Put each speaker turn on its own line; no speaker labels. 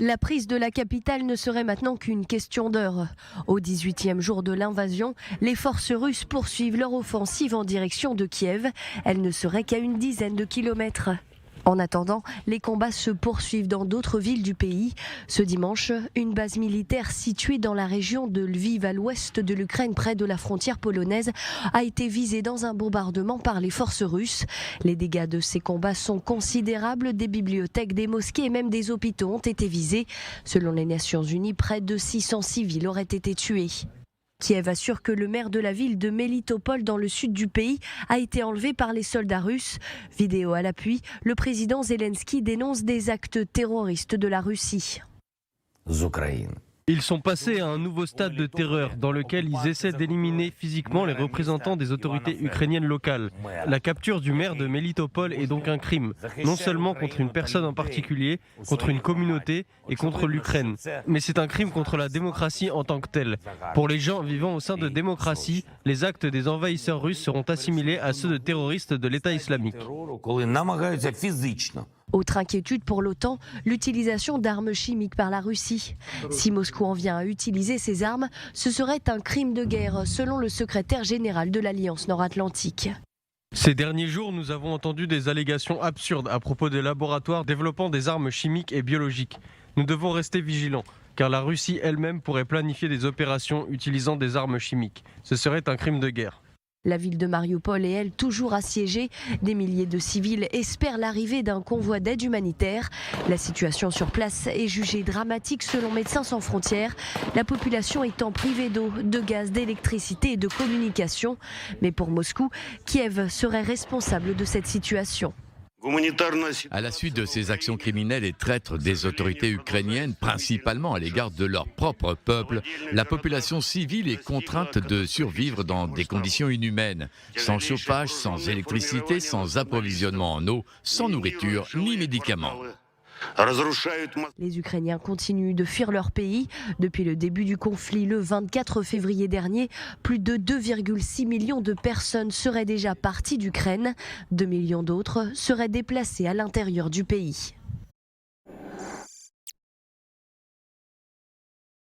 La prise de la capitale ne serait maintenant qu'une question d'heure. Au 18e jour de l'invasion, les forces russes poursuivent leur offensive en direction de Kiev. Elle ne serait qu'à une dizaine de kilomètres. En attendant, les combats se poursuivent dans d'autres villes du pays. Ce dimanche, une base militaire située dans la région de Lviv à l'ouest de l'Ukraine, près de la frontière polonaise, a été visée dans un bombardement par les forces russes. Les dégâts de ces combats sont considérables. Des bibliothèques, des mosquées et même des hôpitaux ont été visés. Selon les Nations Unies, près de 600 civils auraient été tués. Kiev assure que le maire de la ville de Melitopol dans le sud du pays a été enlevé par les soldats russes. Vidéo à l'appui, le président Zelensky dénonce des actes terroristes de la Russie.
Ils sont passés à un nouveau stade de terreur dans lequel ils essaient d'éliminer physiquement les représentants des autorités ukrainiennes locales. La capture du maire de Melitopol est donc un crime, non seulement contre une personne en particulier, contre une communauté et contre l'Ukraine, mais c'est un crime contre la démocratie en tant que telle. Pour les gens vivant au sein de démocraties, les actes des envahisseurs russes seront assimilés à ceux de terroristes de l'État islamique.
Autre inquiétude pour l'OTAN, l'utilisation d'armes chimiques par la Russie. Si Moscou en vient à utiliser ces armes, ce serait un crime de guerre, selon le secrétaire général de l'Alliance nord-atlantique.
Ces derniers jours, nous avons entendu des allégations absurdes à propos des laboratoires développant des armes chimiques et biologiques. Nous devons rester vigilants, car la Russie elle-même pourrait planifier des opérations utilisant des armes chimiques. Ce serait un crime de guerre.
La ville de Mariupol est, elle, toujours assiégée. Des milliers de civils espèrent l'arrivée d'un convoi d'aide humanitaire. La situation sur place est jugée dramatique selon Médecins sans frontières, la population étant privée d'eau, de gaz, d'électricité et de communication. Mais pour Moscou, Kiev serait responsable de cette situation.
À la suite de ces actions criminelles et traîtres des autorités ukrainiennes, principalement à l'égard de leur propre peuple, la population civile est contrainte de survivre dans des conditions inhumaines, sans chauffage, sans électricité, sans approvisionnement en eau, sans nourriture ni médicaments.
Les Ukrainiens continuent de fuir leur pays. Depuis le début du conflit, le 24 février dernier, plus de 2,6 millions de personnes seraient déjà parties d'Ukraine. 2 millions d'autres seraient déplacées à l'intérieur du pays.